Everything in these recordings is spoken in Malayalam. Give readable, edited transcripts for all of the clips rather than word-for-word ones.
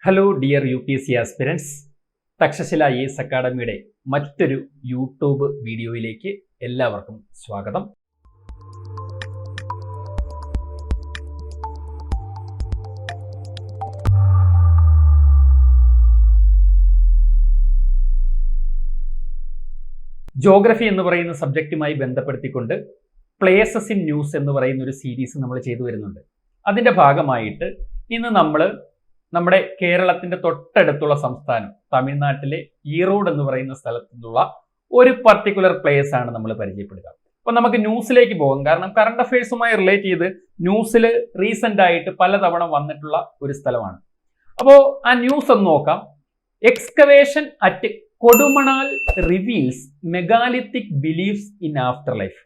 Hello dear UPSC aspirants, Takshashila IAS അക്കാഡമിയുടെ മറ്റൊരു യൂട്യൂബ് വീഡിയോയിലേക്ക് എല്ലാവർക്കും സ്വാഗതം. ജോഗ്രഫി എന്ന് പറയുന്ന സബ്ജക്റ്റുമായി ബന്ധപ്പെടുത്തിക്കൊണ്ട് പ്ലേസസ് ഇൻ ന്യൂസ് എന്ന് പറയുന്ന ഒരു സീരീസ് നമ്മൾ ചെയ്തു വരുന്നുണ്ട്. അതിൻ്റെ ഭാഗമായിട്ട് ഇന്ന് നമ്മൾ നമ്മുടെ കേരളത്തിന്റെ തൊട്ടടുത്തുള്ള സംസ്ഥാനം തമിഴ്നാട്ടിലെ ഈറോഡ് എന്ന് പറയുന്ന സ്ഥലത്തു നിന്നുള്ള ഒരു പർട്ടിക്കുലർ പ്ലേസ് ആണ് നമ്മൾ പരിചയപ്പെടുക. അപ്പൊ നമുക്ക് ന്യൂസിലേക്ക് പോകാം. കാരണം കറണ്ട് അഫയേഴ്സുമായി റിലേറ്റ് ചെയ്ത് ന്യൂസിൽ റീസെന്റ് ആയിട്ട് പലതവണ വന്നിട്ടുള്ള ഒരു സ്ഥലമാണ്. അപ്പോൾ ആ ന്യൂസ് ഒന്ന് നോക്കാം. Excavation at Kodumanal reveals megalithic beliefs in afterlife.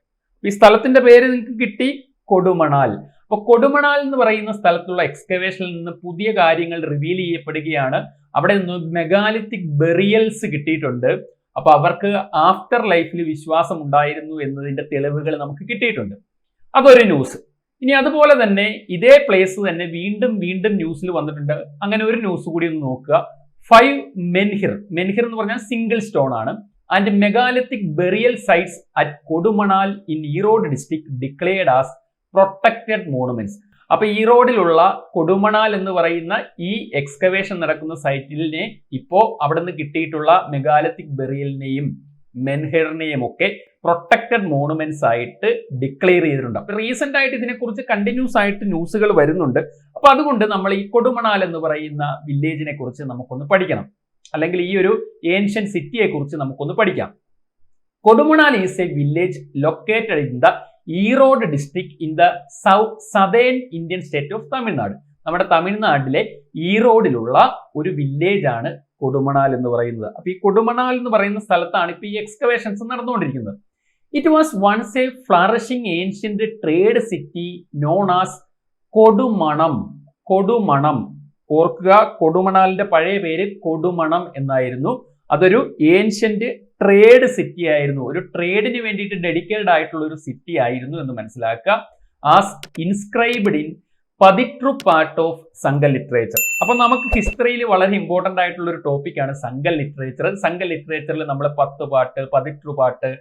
ഈ സ്ഥലത്തിന്റെ പേര് നിങ്ങൾക്ക് കിട്ടി, കൊടുമണാൽ. അപ്പോൾ കൊടുമണാൽ എന്ന് പറയുന്ന സ്ഥലത്തുള്ള എക്സ്കവേഷനിൽ നിന്ന് പുതിയ കാര്യങ്ങൾ റിവീൽ ചെയ്യപ്പെടുകയാണ്. അവിടെ നിന്ന് മെഗാലിത്തിക് ബെറിയൽസ് കിട്ടിയിട്ടുണ്ട്. അപ്പൊ അവർക്ക് ആഫ്റ്റർ ലൈഫിൽ വിശ്വാസം ഉണ്ടായിരുന്നു എന്നതിന്റെ തെളിവുകൾ നമുക്ക് കിട്ടിയിട്ടുണ്ട്. അതൊരു ന്യൂസ്. ഇനി അതുപോലെ തന്നെ ഇതേ പ്ലേസ് തന്നെ വീണ്ടും ന്യൂസിൽ വന്നിട്ടുണ്ട്. അങ്ങനെ ഒരു ന്യൂസ് കൂടി ഒന്ന് നോക്കുക. 5 മെൻഹിർ എന്ന് പറഞ്ഞാൽ സിംഗിൾ സ്റ്റോൺ ആണ്. And megalithic burial sites at Kodumanal in Erode district declared as protected monuments. അപ്പൊ ഈറോഡിലുള്ള കൊടുമണാൽ എന്ന് പറയുന്ന ഈ എക്സ്കവേഷൻ നടക്കുന്ന സൈറ്റിനെ ഇപ്പോ അവിടെ നിന്ന് കിട്ടിയിട്ടുള്ള മെഗാലിത്തിക് ബെറിയലിനെയും മെൻഹിറിനെയും ഒക്കെ പ്രൊട്ടക്റ്റഡ് മോണുമെന്റ്സ് ആയിട്ട് ഡിക്ലെയർ ചെയ്തിട്ടുണ്ട്. അപ്പൊ റീസെന്റ് ആയിട്ട് ഇതിനെക്കുറിച്ച് കണ്ടിന്യൂസ് ആയിട്ട് ന്യൂസുകൾ വരുന്നുണ്ട്. അപ്പൊ അതുകൊണ്ട് നമ്മൾ ഈ കൊടുമണാൽ എന്ന് പറയുന്ന വില്ലേജിനെ കുറിച്ച് നമുക്കൊന്ന് പഠിക്കണം, അല്ലെങ്കിൽ ഈ ഒരു ഏൻഷ്യൻ സിറ്റിയെ കുറിച്ച് നമുക്കൊന്ന് പഠിക്കാം. Kodumanal is a village located in the Erode district in the southern Indian state of Tamil Nadu. നമ്മുടെ തമിഴ്നാട്ടിലെ ഈറോഡിലുള്ള ഒരു വില്ലേജ് ആണ് കൊടുമണാൽ എന്ന് പറയുന്നത്. അപ്പൊ ഈ കൊടുമണാൽ എന്ന് പറയുന്ന സ്ഥലത്താണ് ഇപ്പൊ ഈ എക്സ്കവേഷൻസ് നടന്നുകൊണ്ടിരിക്കുന്നത്. It was once a flourishing ancient trade city known as Kodumanam. ഓർക്കുക, കൊടുമണാലിന്റെ പഴയ പേര് കൊടുമണം എന്നായിരുന്നു. അതൊരു ഏൻഷ്യന്റ് ട്രേഡ് സിറ്റി ആയിരുന്നു. ഒരു ട്രേഡിന് വേണ്ടിയിട്ട് ഡെഡിക്കേറ്റഡ് ആയിട്ടുള്ള ഒരു സിറ്റി ആയിരുന്നു എന്ന് മനസ്സിലാക്കുക. As inscribed in Pathitrupathu part of Sangha literature. അപ്പൊ നമുക്ക് ഹിസ്റ്ററിയിൽ വളരെ ഇമ്പോർട്ടന്റ് ആയിട്ടുള്ള ഒരു ടോപ്പിക്കാണ് സംഘ ലിറ്ററേച്ചർ. സംഘ ലിറ്ററേച്ചറിൽ നമ്മൾ 10 പാട്ട്, പതിട്രു പാട്ട്,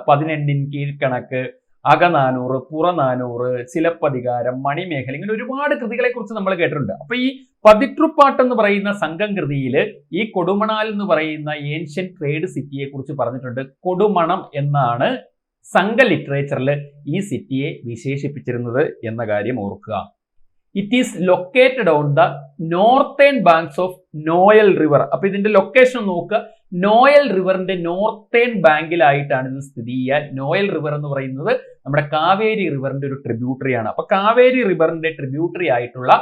18 കീഴ്ക്കണക്ക്, അകനാനൂറ്, പുറനാനൂറ്, ചിലപ്പതികാരം, മണിമേഖല, ഇങ്ങനെ ഒരുപാട് കൃതികളെ കുറിച്ച് നമ്മൾ കേട്ടിട്ടുണ്ട്. അപ്പൊ ഈ പതിട്രുപ്പാട്ട് എന്ന് പറയുന്ന സംഘം കൃതിയിൽ ഈ കൊടുമണാൽ എന്ന് പറയുന്ന ഏൻഷ്യൻ ട്രേഡ് സിറ്റിയെ കുറിച്ച് പറഞ്ഞിട്ടുണ്ട്. കൊടുമണം എന്നാണ് സംഘ ലിറ്ററേച്ചറിൽ ഈ സിറ്റിയെ വിശേഷിപ്പിച്ചിരുന്നത് എന്ന കാര്യം ഓർക്കുക. It is located on the northern banks of Noel river. അപ്പൊ ഇതിന്റെ ലൊക്കേഷൻ നോക്കുക. നോയൽ റിവറിന്റെ നോർത്തേൺ ബാങ്കിലായിട്ടാണ് ഇത് സ്ഥിതി ചെയ്യുക. നോയൽ റിവർ എന്ന് പറയുന്നത് നമ്മുടെ കാവേരി റിവറിന്റെ ഒരു ട്രിബ്യൂട്ടറി ആണ്. അപ്പൊ കാവേരി റിവറിന്റെ ട്രിബ്യൂട്ടറി ആയിട്ടുള്ള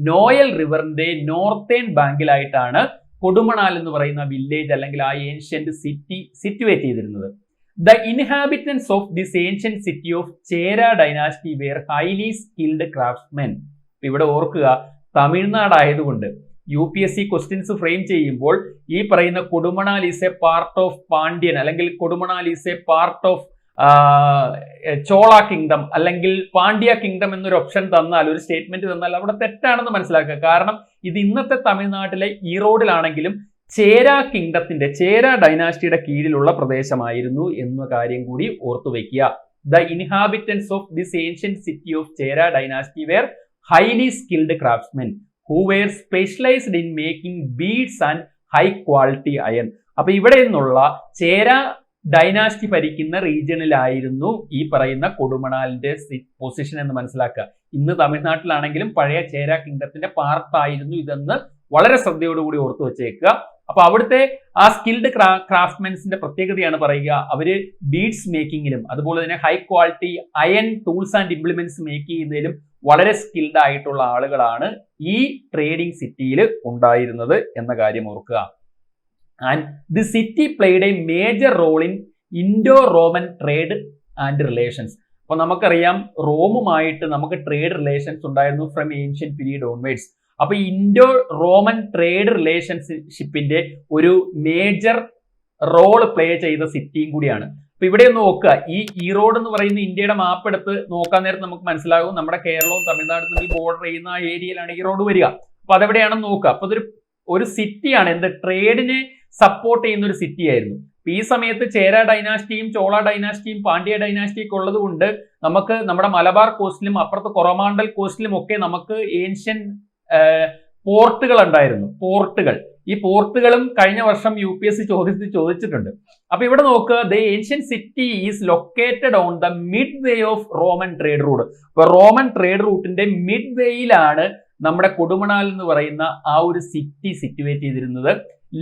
നോയൽ റിവറിന്റെ നോർത്തേൺ ബാങ്കിലായിട്ടാണ് കൊടുമണാൽ എന്ന് പറയുന്ന വില്ലേജ് അല്ലെങ്കിൽ ആ ഏൻഷ്യന്റ് സിറ്റി സിറ്റുവേറ്റ് ചെയ്തിരുന്നത്. The inhabitants of this ancient city of Chera dynasty were highly skilled craftsmen. ഇവിടെ ഓർക്കുക, തമിഴ്നാടായതുകൊണ്ട് UPSC ക്വസ്റ്റ്യൻസ് ഫ്രെയിം ചെയ്യുമ്പോൾ ഈ പറയുന്ന Kodumanal is a part of Pandyan, അല്ലെങ്കിൽ Kodumanal is a part of Chola kingdom, അല്ലെങ്കിൽ പാണ്ഡ്യ കിങ്ഡം എന്നൊരു ഓപ്ഷൻ തന്നാൽ, ഒരു സ്റ്റേറ്റ്മെന്റ് തന്നാൽ അവിടെ തെറ്റാണെന്ന് മനസ്സിലാക്കുക. കാരണം ഇത് ഇന്നത്തെ തമിഴ്നാട്ടിലെ ഈറോഡിലാണെങ്കിലും ചേര കിങ്ഡത്തിന്റെ, ചേര ഡൈനാസ്റ്റിയുടെ കീഴിലുള്ള പ്രദേശമായിരുന്നു എന്ന കാര്യം കൂടി ഓർത്തു വെക്കുക. The inhabitants of this ancient city of Chera dynasty were highly skilled craftsmen who were specialised in making beads and high quality iron. അപ്പൊ ഇവിടെ നിന്നുള്ള ചേര ഡൈനാസ്റ്റി ഭരിക്കുന്ന റീജിയണിലായിരുന്നു ഈ പറയുന്ന കൊടുമണാലിന്റെ പൊസിഷൻ എന്ന് മനസ്സിലാക്കുക. ഇന്ന് തമിഴ്നാട്ടിലാണെങ്കിലും പഴയ ചേര കിങ്ഡത്തിന്റെ പാർട്ടായിരുന്നു ഇതെന്ന് വളരെ ശ്രദ്ധയോടുകൂടി ഓർത്തു വെച്ചേക്കുക. അപ്പൊ അവിടുത്തെ ആ സ്കിൽഡ് ക്രാഫ്റ്റ്മെൻസിന്റെ പ്രത്യേകതയാണ് പറയുക. അവര് ബീഡ്സ് മേക്കിങ്ങിലും അതുപോലെ തന്നെ high quality iron tools and implements make ചെയ്യുന്നതിലും വളരെ സ്കിൽഡ് ആയിട്ടുള്ള ആളുകളാണ് ഈ ട്രേഡിംഗ് സിറ്റിയിൽ ഉണ്ടായിരുന്നത് എന്ന കാര്യം ഓർക്കുക. And the city played a major role in Indo Roman trade and relations. അപ്പൊ നമുക്കറിയാം, റോമുമായിട്ട് നമുക്ക് ട്രേഡ് റിലേഷൻസ് ഉണ്ടായിരുന്നു ഫ്രം ഏൻഷ്യൻ പീരീഡ് ഓൺവേർഡ്സ്. അപ്പൊ ഇൻഡോ റോമൻ ട്രേഡ് റിലേഷൻഷിപ്പിന്റെ ഒരു മേജർ റോൾ പ്ലേ ചെയ്ത സിറ്റിയും കൂടിയാണ്. അപ്പൊ ഇവിടെ ഒന്ന് നോക്കുക, ഈ ഈറോഡ് എന്ന് പറയുന്ന ഇന്ത്യയുടെ മാപ്പ് എടുത്ത് നോക്കാൻ നേരത്ത് നമുക്ക് മനസ്സിലാകും നമ്മുടെ കേരളവും തമിഴ്നാടും തമ്മിൽ ബോർഡർ ചെയ്യുന്ന ആ ഏരിയയിലാണ് ഈറോഡ് വരിക. അപ്പൊ അതെവിടെയാണെന്ന് നോക്കുക. അപ്പൊ അതൊരു ഒരു സിറ്റിയാണ്, എന്ത് ട്രേഡിനെ സപ്പോർട്ട് ചെയ്യുന്ന ഒരു സിറ്റി ആയിരുന്നു. ഈ സമയത്ത് ചേര ഡൈനാസ്റ്റിയും ചോള ഡൈനാസ്റ്റിയും പാണ്ഡ്യ ഡൈനാസ്റ്റിയും ഒക്കെ ഉള്ളത് കൊണ്ട് നമുക്ക് നമ്മുടെ മലബാർ കോസ്റ്റിലും അപ്പുറത്ത് കൊറോമാണ്ടൽ കോസ്റ്റിലും ഒക്കെ നമുക്ക് ഏൻഷ്യൻ പോർട്ടുകൾ ഉണ്ടായിരുന്നു. പോർട്ടുകൾ, ഈ പോർട്ടുകളും കഴിഞ്ഞ വർഷം UPSC ചോദിച്ചിട്ടുണ്ട്. അപ്പൊ ഇവിടെ നോക്കുക, the ancient city is located on the midway of Roman trade route. അപ്പൊ റോമൻ ട്രേഡ് റൂട്ടിന്റെ മിഡ് വേയിലാണ് നമ്മുടെ കൊടുമണാൽ എന്ന് പറയുന്ന ആ ഒരു സിറ്റി സിറ്റുവേറ്റ് ചെയ്തിരുന്നത്.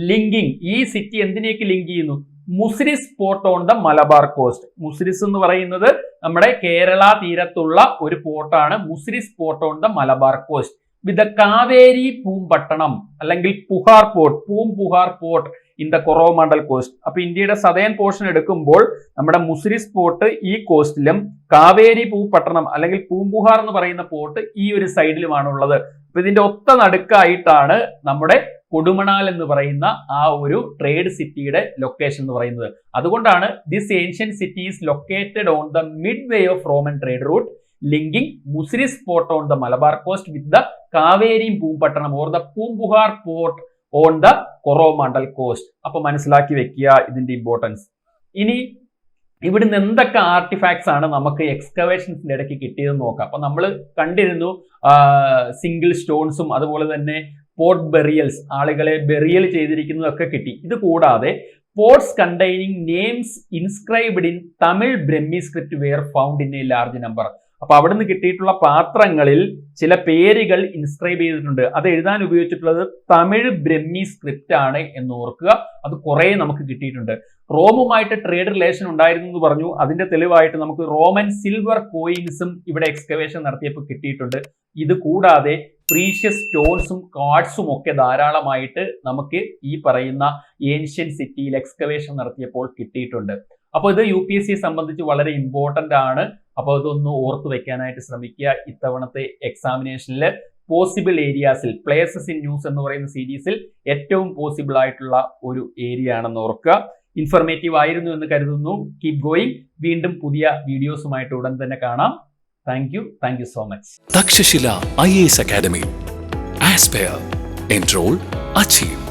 ലിങ്കിങ്, ഈ സിറ്റി എന്തിനേക്ക് ലിങ്ക് ചെയ്യുന്നു? Muziris port on the Malabar coast. Muziris എന്ന് പറയുന്നത് നമ്മുടെ കേരള തീരത്തുള്ള ഒരു പോർട്ടാണ്. Muziris port on the Malabar coast with the Kaveri Poompattanam അല്ലെങ്കിൽ Puhar port, Poompuhar port in the Coromandel coast. അപ്പൊ ഇന്ത്യയുടെ സദേൺ പോർഷൻ എടുക്കുമ്പോൾ നമ്മുടെ മുസിരിസ് പോർട്ട് ഈ കോസ്റ്റിലും കാവേരി പൂപട്ടണം അല്ലെങ്കിൽ പൂംപുഹാർ എന്ന് പറയുന്ന പോർട്ട് ഈ ഒരു സൈഡിലുമാണ് ഉള്ളത്. അപ്പൊ ഇതിന്റെ ഒത്ത നടുക്കായിട്ടാണ് നമ്മുടെ കൊടുമണാൽ എന്ന് പറയുന്ന ആ ഒരു ട്രേഡ് സിറ്റിയുടെ ലൊക്കേഷൻ എന്ന് പറയുന്നത്. അതുകൊണ്ടാണ് this ancient city is located on the midway of Roman trade route linking Muziris port on the Malabar coast with the Kaveri Poompattanam or the Poompuhar port on the Coromandel coast. അപ്പൊ മനസ്സിലാക്കി വെക്കുക ഇതിന്റെ ഇമ്പോർട്ടൻസ്. ഇനി ഇവിടുന്ന് എന്തൊക്കെ ആർട്ടിഫാക്ട്സ് ആണ് നമുക്ക് എക്സ്കവേഷൻസിന്റെ ഇടയ്ക്ക് കിട്ടിയതെന്ന് നോക്കാം. അപ്പൊ നമ്മൾ കണ്ടിരുന്നു സിംഗിൾ സ്റ്റോൺസും അതുപോലെ തന്നെ പോർട്ട് ബെറിയൽസ്, ആളുകളെ ബെറിയൽ ചെയ്തിരിക്കുന്നതൊക്കെ കിട്ടി. ഇത് കൂടാതെ pots containing names inscribed in Tamil Brahmi script were found in a large number. അപ്പൊ അവിടുന്ന് കിട്ടിയിട്ടുള്ള പാത്രങ്ങളിൽ ചില പേരുകൾ ഇൻസ്ക്രൈബ് ചെയ്തിട്ടുണ്ട്. അത് എഴുതാൻ ഉപയോഗിച്ചിട്ടുള്ളത് തമിഴ് ബ്രഹ്മി സ്ക്രിപ്റ്റ് ആണ് എന്ന് ഓർക്കുക. അത് കുറെ നമുക്ക് കിട്ടിയിട്ടുണ്ട്. റോമുമായിട്ട് ട്രേഡ് റിലേഷൻ ഉണ്ടായിരുന്നു എന്ന് പറഞ്ഞു. അതിന്റെ തെളിവായിട്ട് നമുക്ക് റോമൻ സിൽവർ കോയിൻസും ഇവിടെ എക്സ്കവേഷൻ നടത്തിയപ്പോൾ കിട്ടിയിട്ടുണ്ട്. ഇത് കൂടാതെ പ്രീഷ്യസ് സ്റ്റോൺസും കാർഡ്സും ഒക്കെ ധാരാളമായിട്ട് നമുക്ക് ഈ പറയുന്ന ഏൻഷ്യൻ സിറ്റിയിൽ എക്സ്കവേഷൻ നടത്തിയപ്പോൾ കിട്ടിയിട്ടുണ്ട്. അപ്പോൾ ഇത് UPSC സംബന്ധിച്ച് വളരെ ഇമ്പോർട്ടന്റ് ആണ്. അപ്പോൾ ഇതൊന്ന് ഓർത്തു വെക്കാനായിട്ട് ശ്രമിക്കുക. ഇത്തവണത്തെ എക്സാമിനേഷനിൽ പോസിബിൾ ഏരിയാസിൽ പ്ലേസസ് ഇൻ ന്യൂസ് എന്ന് പറയുന്ന സീരീസിൽ ഏറ്റവും പോസിബിൾ ആയിട്ടുള്ള ഒരു ഏരിയ ആണെന്ന് ഓർക്കുക. ഇൻഫർമേറ്റീവ് ആയിരുന്നു എന്ന് കരുതുന്നു. Keep going. വീണ്ടും പുതിയ വീഡിയോസുമായിട്ട് ഉടൻ തന്നെ കാണാം. Thank you so much. Takshashila IAS academy. Aspire, enrol, achieve.